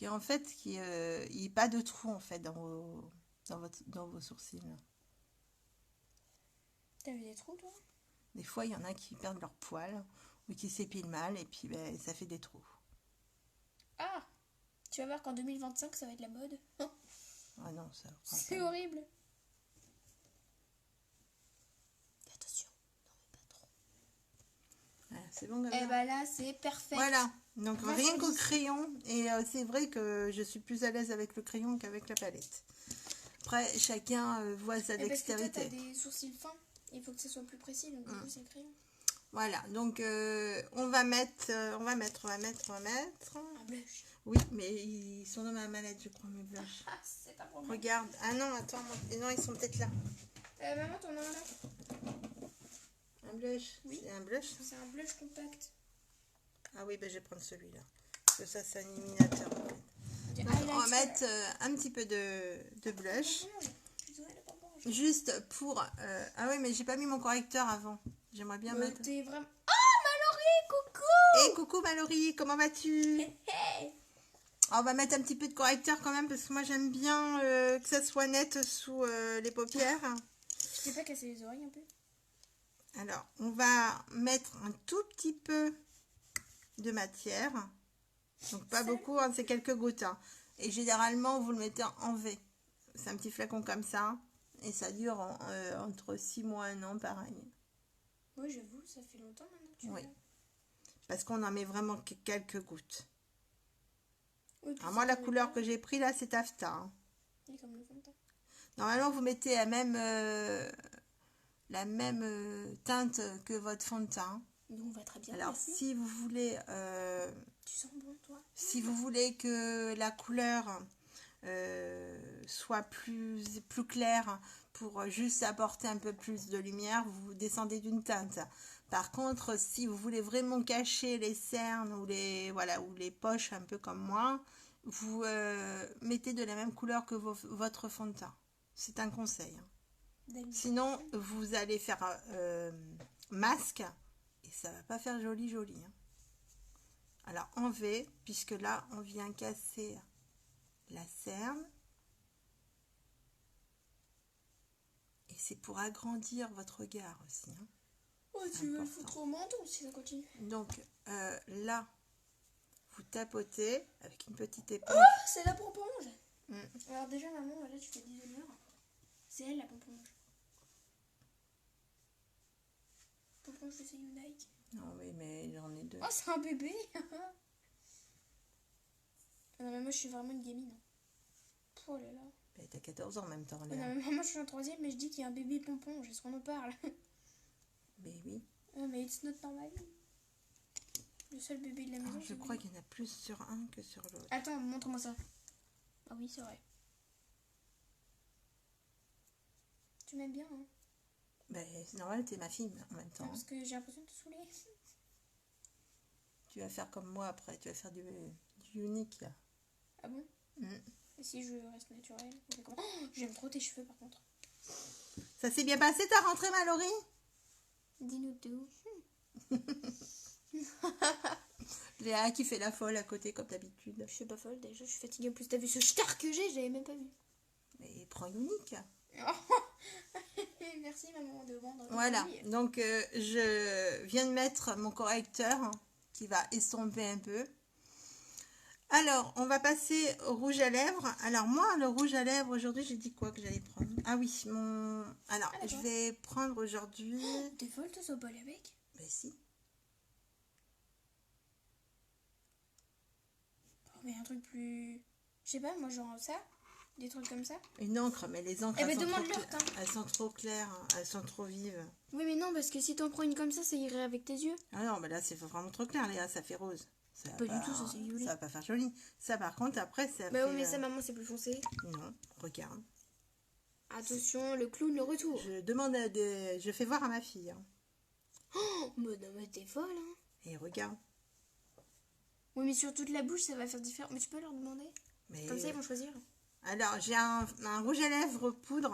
Il n'y ait pas de trou en fait dans vos sourcils. T'as vu des trous toi? Des fois, il y en a qui perdent leur poil ou qui s'épilent mal et puis ben, ça fait des trous. Ah! Tu vas voir qu'en 2025 ça va être la mode. Ah non, ça. C'est horrible. Attention, n'en mets pas trop. Voilà, c'est bon. Et bah là c'est parfait. Voilà. Donc Merci. rien qu'au crayon. Et c'est vrai que je suis plus à l'aise avec le crayon qu'avec la palette. Après, chacun voit sa dextérité. Parce que toi, t'as des sourcils fins. Il faut que ce soit plus précis, donc du coup c'est le crayon. Voilà, donc on va mettre. Un blush. Oui, mais ils sont dans ma mallette, je crois, mes blushs. Ah, c'est pas pour moi. Regarde. Ah non, attends, non, ils sont peut-être là. Maman, t'en as un là? Un blush? Oui. C'est un blush? C'est un blush compact. Ah oui, ben, je vais prendre celui-là. Parce que ça, c'est un éliminateur. En fait. Donc, on va mettre un petit peu de blush. Juste pour... Ah oui, mais j'ai pas mis mon correcteur avant. J'aimerais bien mettre... T'es vraiment... Oh, Mallory, coucou! Hé, coucou Mallory, comment vas-tu? On va mettre un petit peu de correcteur quand même, parce que moi, j'aime bien que ça soit net sous les paupières. Je t'ai pas cassé les oreilles un peu? Alors, on va mettre un tout petit peu de matière. Donc, pas beaucoup, hein, c'est quelques gouttes. Hein. Et généralement, vous le mettez en V. C'est un petit flacon comme ça. Et ça dure entre 6 mois et 1 an, pareil. Oui, j'avoue, ça fait longtemps maintenant que tu Oui. Parce qu'on en met vraiment quelques gouttes. Oui, alors, moi, la couleur que j'ai pris là, c'est taffetas. Hein. Et comme le fond de teint. Normalement, vous mettez la même teinte que votre fond de teint. Nous, on va très bien. Alors, merci. si vous voulez... Tu sens bon, toi? Si vous voulez que la couleur soit plus claire pour juste apporter un peu plus de lumière, vous descendez d'une teinte. Par contre, si vous voulez vraiment cacher les cernes ou les poches un peu comme moi, vous mettez de la même couleur que votre fond de teint. C'est un conseil. Sinon, vous allez faire masque et ça va pas faire joli. Hein. Alors, en V, puisque là, on vient casser la cerne. Et c'est pour agrandir votre regard aussi. Hein. Oh, tu veux le foutre au menton si ça continue. Donc, là, vous tapotez avec une petite éponge. Oh, c'est la pomponge. Alors déjà, maman, là, tu fais des honneurs. C'est elle, la pomponge. Pomponge de Unite. Non, mais j'en ai deux. Oh, c'est un bébé. Non, mais moi, je suis vraiment une gamine. Oh là là. Mais t'as 14 ans en même temps. Non, mais moi, je suis en 3e, mais je dis qu'il y a un bébé pomponge. Est-ce qu'on en parle? Mais oui. Non, mais it's not normal. Le seul bébé de la maison, je crois qu'il y en a plus sur un que sur l'autre. Attends, montre-moi ça. Ah oui, c'est vrai. Tu m'aimes bien, hein? Ben, c'est normal, t'es ma fille en même temps. Parce que j'ai l'impression de te saouler. Tu vas faire comme moi après, tu vas faire du unique là. Ah bon? Et si je reste naturelle? Oh, j'aime trop tes cheveux par contre. Ça s'est bien passé ta rentrée, Mallory? Dis-nous tout. Léa qui fait la folle à côté comme d'habitude. Je suis pas folle déjà, je suis fatiguée. En plus, t'as vu ce star que j'ai, je l'avais même pas vu. Mais prends unique. Merci maman de vendre. Voilà, donc je viens de mettre mon correcteur qui va estomper un peu. Alors, on va passer au rouge à lèvres. Alors moi, le rouge à lèvres, aujourd'hui, j'ai dit quoi que j'allais prendre? Ah oui, Alors, je vais prendre aujourd'hui... T'es folle, toi, ça pas aller avec? Mais si. Oh, mais un truc plus... Je sais pas, moi, genre ça? Des trucs comme ça? Une encre, mais les encres, elles sont trop claires, hein, elles sont trop vives. Oui, mais non, parce que si t'en prends une comme ça irait avec tes yeux. Ah non, mais là, c'est vraiment trop clair, Léa, ça fait rose. Ça pas du tout, ça c'est violet. Ça va pas faire joli. Ça, par contre, après, ça bah fait... oui, mais ça, maman, c'est plus foncé. Non, regarde. Attention, le clown, le retour. Je fais voir à ma fille. Hein. Oh, mais non, mais t'es folle, hein. Et regarde. Oui, mais sur toute la bouche, ça va faire différent. Mais tu peux leur demander. Mais... Comme ça, ils vont choisir. Alors, j'ai un rouge à lèvres poudre.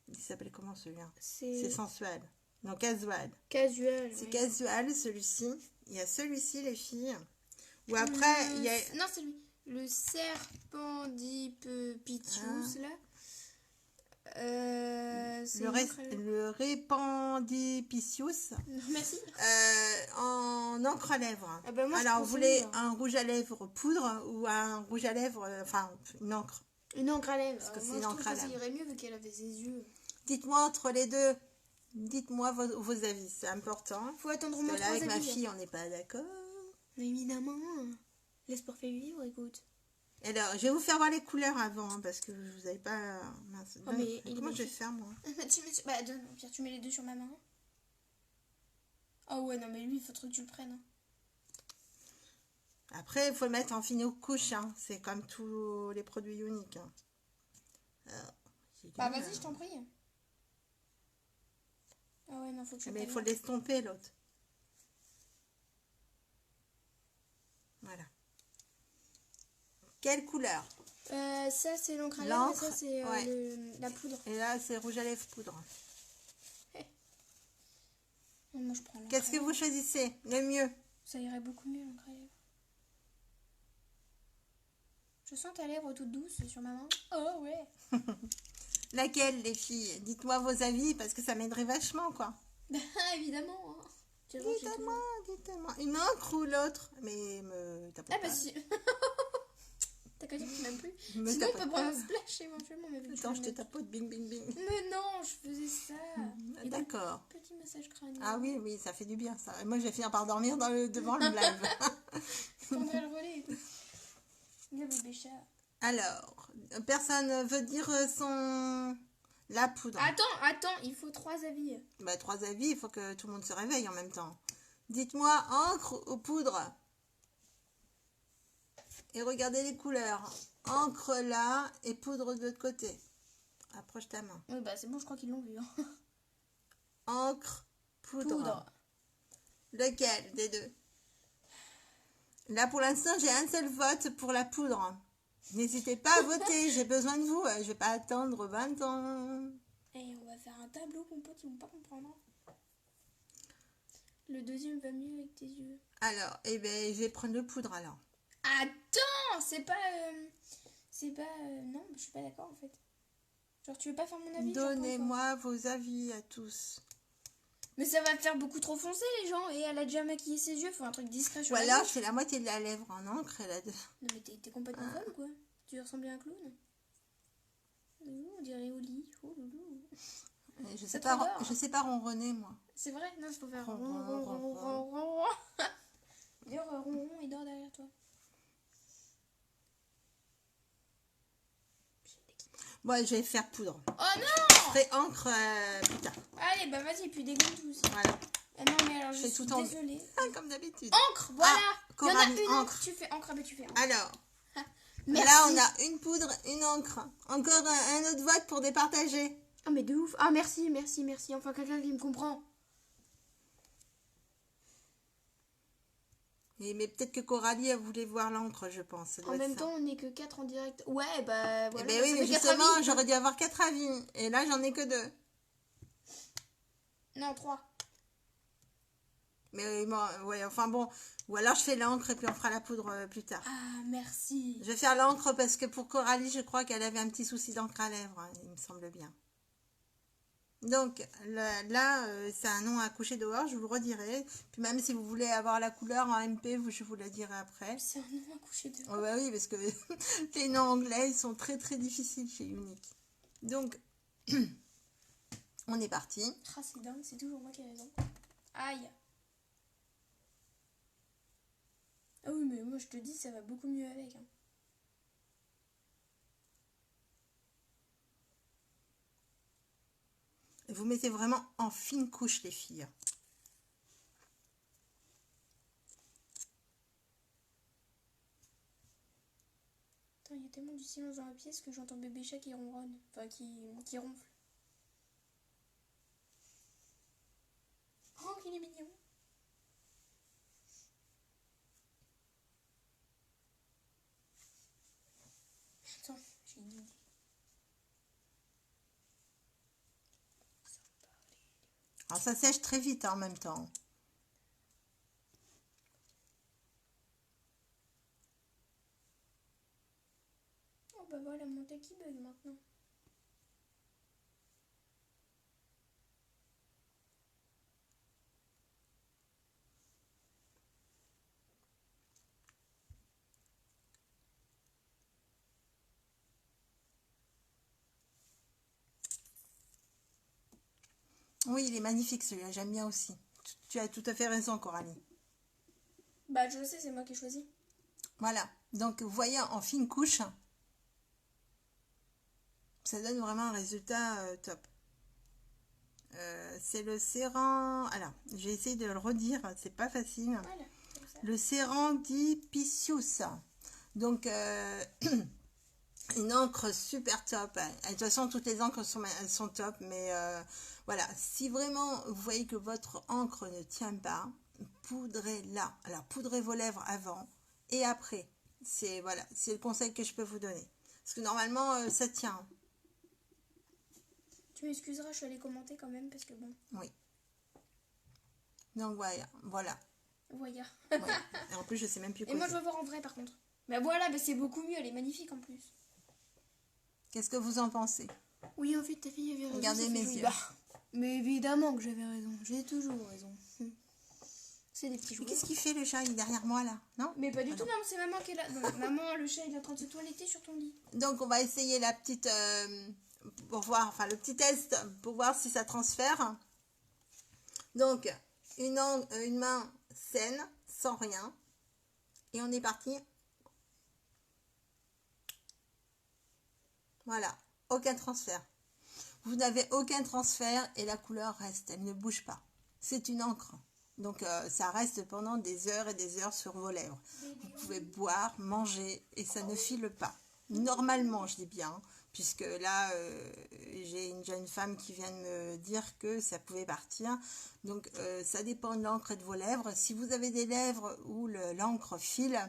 Il s'appelle comment celui-là? C'est sensuel. Non, casual. Casual. C'est oui. casual, celui-ci. Il y a celui-ci, les filles. Ou après, il y a... Non, c'est lui. Le serpentipitius, là. Le répandipicius Merci. en encre à lèvres. Ah bah moi, alors, vous voulez un rouge à lèvres poudre ou un rouge à lèvres, enfin, une encre? Une encre à lèvres. Parce que c'est moi, une je trouve encre à que ça lèvres. irait mieux vu qu'elle avait ses yeux. Dites-moi entre les deux. Dites-moi vos avis, c'est important. Faut attendre au Parce moins que là, 3 avec ma avis. fille, on n'est pas d'accord. Mais évidemment. L'espoir fait vivre, écoute. Alors, je vais vous faire voir les couleurs avant, hein, parce que vous n'avez pas... Mince. Oh, mais il est comment je vais magnifique. faire, moi? Bah, donne, Pierre, tu mets les deux sur ma main. Oh ouais, non, mais lui, il faudrait que tu le prennes. Après, il faut le mettre en fine couche, hein. C'est comme tous les produits uniques. Hein. Bah, vas-y, je t'en prie. Ah ouais, non, faut que tu Mais il le faut l'estomper, l'autre. Voilà. Quelle couleur? Ça, c'est l'encre à lèvres, et ça, c'est ouais. la poudre. Et là, c'est rouge à lèvres poudre. Moi, je prends l'encre Qu'est-ce à que lèvres. vous choisissez? Le mieux? Ça irait beaucoup mieux, l'encre à lèvres. Je sens ta lèvre toute douce sur ma main. Oh, ouais. Laquelle, les filles? Dites-moi vos avis, parce que ça m'aiderait vachement, quoi. Évidemment. Hein. Dites-moi. Une encre ou l'autre? Mais t'as pas. Ah, bah si. T'as qu'à dire que tu m'aimes plus. Me Sinon, on tapote peut pas. prendre un splash éventuellement. Mais vu que tu Attends, je te m'aimes- tapote, bing, bing, bing. Mais non, je faisais ça. Et donc, D'accord. petit massage crânien. Ah oui, ça fait du bien, ça. Et moi, je vais finir par dormir devant le live. Je prendrai le relais, écoute. Le bébé chat. Alors, personne veut dire la poudre. Attends, il faut 3 avis. Bah, 3 avis, il faut que tout le monde se réveille en même temps. Dites-moi, encre ou poudre? Et regardez les couleurs. Encre là et poudre de l'autre côté. Approche ta main. Oui, bah c'est bon, je crois qu'ils l'ont vu. Hein. Encre, poudre. Poudre. Lequel des deux? Là, pour l'instant, j'ai un seul vote pour la poudre. N'hésitez pas à voter, j'ai besoin de vous. Je vais pas attendre 20 ans. Et on va faire un tableau, mon pote, ils vont pas comprendre. Le deuxième va mieux avec tes yeux. Alors, eh ben, je vais prendre le poudre alors. Attends, c'est pas... non, je suis pas d'accord en fait. Genre, tu veux pas faire mon avis? Donnez-moi vos avis à tous. Mais ça va faire beaucoup trop foncer les gens. Et elle a déjà maquillé ses yeux, faut un truc discret sur Ou la alors, bouche. je fais la moitié de la lèvre en encre et la deux. Non mais t'es complètement folle ou quoi? Tu veux ressembler à un clown? On dirait Oli. Oh loulou. Je sais Ça pas, t'adore. je sais pas ronronner moi. C'est vrai? Non, il faut faire Ron, ron, ron, ron, ron, ron, ron, ron. D'ailleurs, ronron, il dort derrière toi. Bon, je vais faire poudre. Oh non! Je ferai encre plus tard. Allez, bah vas-y, puis dégoûte tout aussi. Voilà. Ah non, mais alors je fais suis tout en- désolée. Comme d'habitude. Encre, voilà! Il y en a Coralie, une encre. encre, tu fais encre, ah bah tu fais encre. Alors, Merci. là, on a une poudre, une encre. Encore un autre vote pour départager. Ah mais de ouf. Ah merci. Enfin quelqu'un qui me comprend. Mais peut-être que Coralie, elle voulait voir l'encre, je pense. Ça doit En être même ça. temps, on n'est que 4 en direct. Ouais, bah Eh voilà. ben ça oui, mais fait quatre justement, avis. j'aurais dû avoir 4 avis. Et là, j'en ai que 2. Non, 3. Mais bon, ouais, enfin bon. Ou alors, je fais l'encre et puis on fera la poudre plus tard. Ah merci. Je vais faire l'encre parce que pour Coralie, je crois qu'elle avait un petit souci d'encre à lèvres, hein, il me semble bien. Donc là, c'est un nom à coucher dehors, je vous le redirai. Puis même si vous voulez avoir la couleur en MP, je vous la dirai après. C'est un nom à coucher dehors. Oh bah oui, parce que les noms anglais, ils sont très très difficiles chez Unique. Donc, on est parti. Ah c'est dingue, c'est toujours moi qui ai raison. Aïe. Ah oui, mais moi je te dis, ça va beaucoup mieux avec. Hein. Vous mettez vraiment en fine couche, les filles. Attends, il y a a tellement du silence dans la pièce que j'entends bébé chat qui ronronne. Enfin, qui ronfle. Oh, qu'il est mignon. Attends, j'ai une idée. Alors ça sèche très vite en même temps. Oh bah voilà, mon thé qui bug maintenant. Oui, il est magnifique celui-là, j'aime bien aussi. Tu as tout à fait raison, Coralie. Bah je le sais, c'est moi qui ai choisi. Voilà, donc vous voyez en fine couche, ça donne vraiment un résultat top. C'est le Serran, alors j'ai essayé de le redire, c'est pas facile. Voilà, comme ça. Le Serendipicius, donc une encre super top. De toute façon, toutes les encres sont top, mais voilà, si vraiment vous voyez que votre encre ne tient pas, poudrez-la. Alors, poudrez vos lèvres avant et après. C'est voilà, c'est le conseil que je peux vous donner. Parce que normalement, ça tient. Tu m'excuseras, je suis allée commenter quand même parce que bon. Oui. Donc voilà, voilà. Voyons. Ouais. Et en plus, je sais même plus quoi Et moi je dire. veux voir en vrai par contre. Bah voilà, bah, c'est beaucoup mieux, elle est magnifique en plus. Qu'est-ce que vous en pensez? Oui, en fait, ta fille avait raison. Regardez ça fait mes joli. yeux. Bah, mais évidemment que j'avais raison. J'ai toujours raison. C'est des petits Mais jouets. qu'est-ce qu'il fait le chat? Il est derrière moi là, non? Mais pas du Ah, tout, non. maman, c'est maman qui est là. Non, maman, le chat, il est en train de se toiletter sur ton lit. Donc on va essayer la petite pour voir, enfin le petit test pour voir si ça transfère. Donc une main saine, sans rien. Et on est parti. Voilà, aucun transfert. Vous n'avez aucun transfert et la couleur reste, elle ne bouge pas. C'est une encre. Donc ça reste pendant des heures et des heures sur vos lèvres. Vous pouvez boire, manger et ça ne file pas. Normalement, je dis bien, puisque là, j'ai une jeune femme qui vient de me dire que ça pouvait partir. Donc ça dépend de l'encre et de vos lèvres. Si vous avez des lèvres où l'encre file,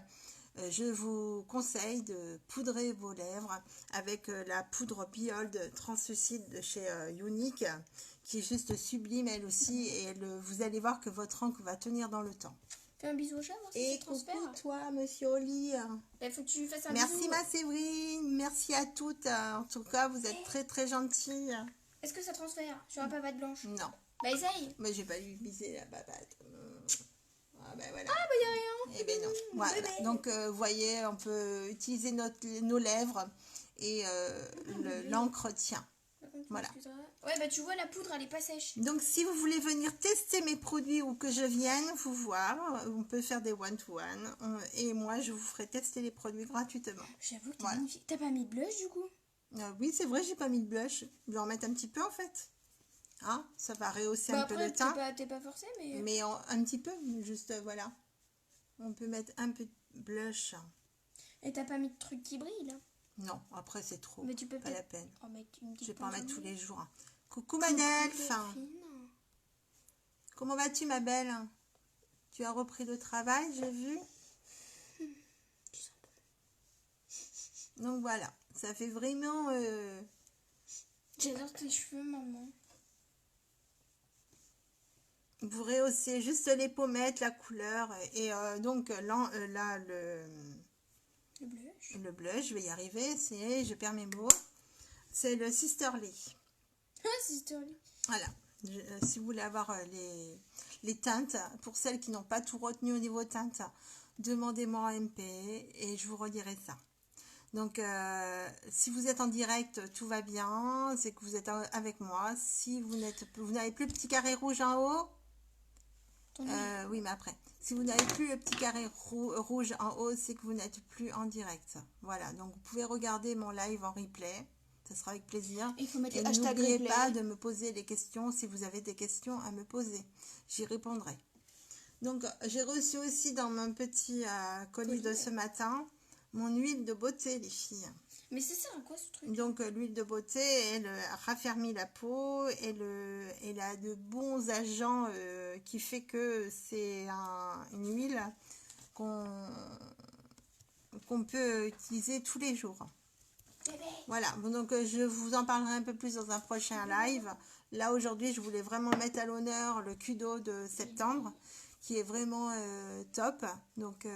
je vous conseille de poudrer vos lèvres avec la poudre Biold translucide de chez Unique, qui est juste sublime elle aussi, et vous allez voir que votre encre va tenir dans le temps. Fais un bisou au chat, voir si Et ça transfère. coucou toi, monsieur Oli. Bah, faut que tu lui fasses un Merci bisou. ma Séverine, merci à toutes. En tout cas, vous êtes très très gentilles. Est-ce que ça transfère sur un pavade blanche? Non, Bah essaye. mais j'ai pas eu viser la babate. Ah ben voilà. Ah bah y'a rien. Eh ben non. Voilà. Bébé. Donc vous voyez, on peut utiliser nos lèvres et l'encre tient. Par contre, tu Voilà. m'excuseras. Ouais, bah tu vois, la poudre, elle est pas sèche. Donc si vous voulez venir tester mes produits ou que je vienne vous voir, on peut faire des one-to-one et moi je vous ferai tester les produits gratuitement. J'avoue que t'es Voilà. magnifique. T'as pas mis de blush du coup? Oui, c'est vrai, j'ai pas mis de blush. Je vais en mettre un petit peu en fait. Hein, ça va rehausser Bah un peu après, le teint. t'es pas forcé, mais... Mais un petit peu, juste voilà. On peut mettre un peu de blush. Et t'as pas mis de truc qui brille là? Non, après c'est trop. Mais tu peux Pas la peut-être peine. en mettre une petite Je vais pas en mettre pointe tous de les blush. jours. Hein. Coucou ma Delphes. Delphine. Comment vas-tu ma belle? Tu as repris le travail, j'ai vu. Tu sens bon. Donc voilà, ça fait vraiment... J'adore tes cheveux, maman. Vous rehaussez juste les pommettes, la couleur. Et donc là, Le blush. le blush, je vais y arriver. Je perds mes mots. C'est le Sisterly. Ah, Sisterly. Voilà. Si vous voulez avoir les teintes, pour celles qui n'ont pas tout retenu au niveau teintes, demandez-moi en MP et je vous redirai ça. Donc, si vous êtes en direct, tout va bien, c'est que vous êtes avec moi. Si vous n'avez plus le petit carré rouge en haut, oui, mais après, si vous n'avez plus le petit carré rouge en haut, c'est que vous n'êtes plus en direct. Voilà, donc vous pouvez regarder mon live en replay. Ça sera avec plaisir. Il faut mettre Et le hashtag n'oubliez replay. pas de me poser les questions si vous avez des questions à me poser. J'y répondrai. Donc, j'ai reçu aussi dans mon petit colis de ce matin mon huile de beauté, les filles. Mais ça sert à quoi ce truc? Donc l'huile de beauté, elle raffermit la peau, elle a de bons agents qui fait que c'est une huile qu'on peut utiliser tous les jours. Voilà, donc je vous en parlerai un peu plus dans un prochain live. Là aujourd'hui, je voulais vraiment mettre à l'honneur le Kudo de septembre, qui est vraiment top. Donc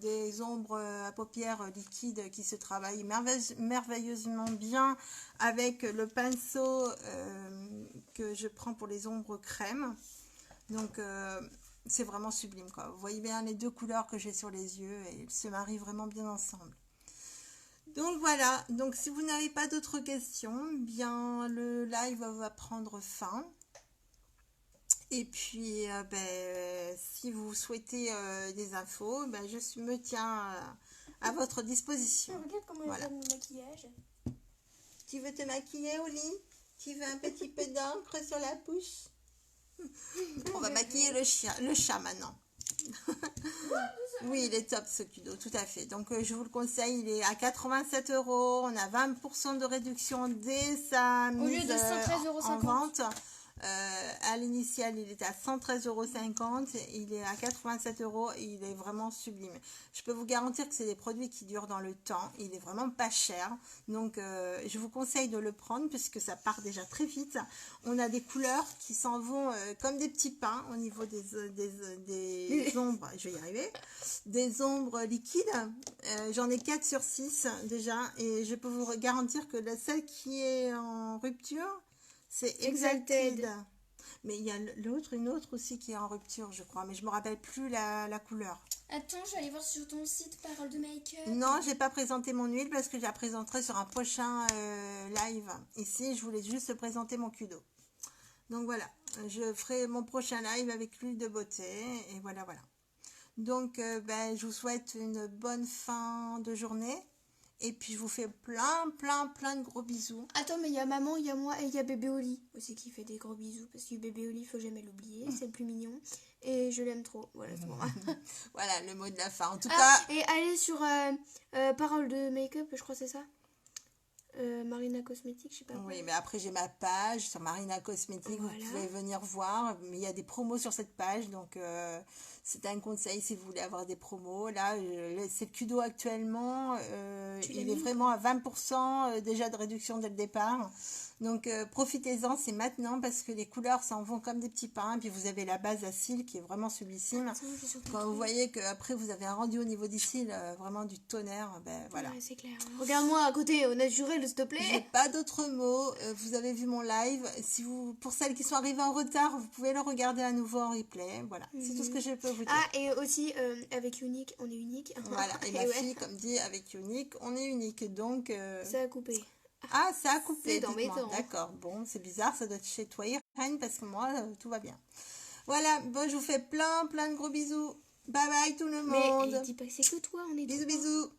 des ombres à paupières liquides qui se travaillent merveilleusement bien avec le pinceau que je prends pour les ombres crème. Donc c'est vraiment sublime, quoi. Vous voyez bien les deux couleurs que j'ai sur les yeux et ils se marient vraiment bien ensemble. Donc voilà, donc si vous n'avez pas d'autres questions, bien le live va prendre fin. Et puis si vous souhaitez des infos, je me tiens à votre disposition. Regarde comment Voilà. elle fait mon maquillage. Tu veux te maquiller au lit? Tu veux un petit peu d'encre sur la bouche? On va maquiller le chat maintenant. Oui, il est top ce Kudo, tout à fait. Donc je vous le conseille, il est à 87 €. On a 20% de réduction dès sa Au lieu mise de 113,50 en vente. À l'initial, il était à 113,50 €. Il est à 87 € et il est vraiment sublime. Je peux vous garantir que c'est des produits qui durent dans le temps. Il est vraiment pas cher. Donc, je vous conseille de le prendre puisque ça part déjà très vite. On a des couleurs qui s'en vont comme des petits pains au niveau des ombres. Je vais y arriver. Des ombres liquides. J'en ai 4 sur 6 déjà. Et je peux vous garantir que celle qui est en rupture, c'est Exalted. Mais il y a une autre aussi qui est en rupture, je crois. Mais je me rappelle plus la couleur. Attends, je vais aller voir sur ton site Parole de Make-up. Non, j'ai pas présenté mon huile parce que je la présenterai sur un prochain live. Ici, je voulais juste présenter mon Kudo. Donc voilà, je ferai mon prochain live avec l'huile de beauté. Et voilà, voilà. Donc, je vous souhaite une bonne fin de journée. Et puis je vous fais plein de gros bisous. Attends, mais il y a maman, il y a moi et il y a bébé Oli aussi qui fait des gros bisous. Parce que bébé Oli, faut jamais l'oublier, c'est le plus mignon. Et je l'aime trop. Voilà, c'est bon. Voilà le mot de la fin. En tout cas. Et allez sur Parole de Make-up, je crois que c'est ça. Marina Cosmétique, je sais pas quoi. Oui, mais après j'ai ma page sur Marina Cosmétique, Voilà. Vous pouvez venir voir, mais il y a des promos sur cette page, donc c'est un conseil si vous voulez avoir des promos. Là, c'est le Kudo actuellement, il est vraiment à 20% déjà de réduction dès le départ. Donc profitez-en, c'est maintenant parce que les couleurs s'en vont comme des petits pains. Puis vous avez la base à cils qui est vraiment sublissime. Quand vous voyez qu'après vous avez un rendu au niveau des cils vraiment du tonnerre, voilà. Ouais, c'est clair. Regarde-moi à côté, au naturel, s'il te plaît. J'ai pas d'autres mots. Vous avez vu mon live. Pour celles qui sont arrivées en retard, vous pouvez le regarder à nouveau en replay. Voilà, c'est tout ce que je peux vous dire. Ah, et aussi avec Unique, on est unique. Voilà, et ma fille, comme dit, avec Unique, on est unique. Donc. Ça a coupé. Ah, ça a coupé. C'est dans mes temps. D'accord, bon, c'est bizarre, ça doit être chez toi, Irène, parce que moi, tout va bien. Voilà, bon, je vous fais plein de gros bisous. Bye bye tout le monde. Mais dis pas que c'est que toi, on est Bisous, bisous.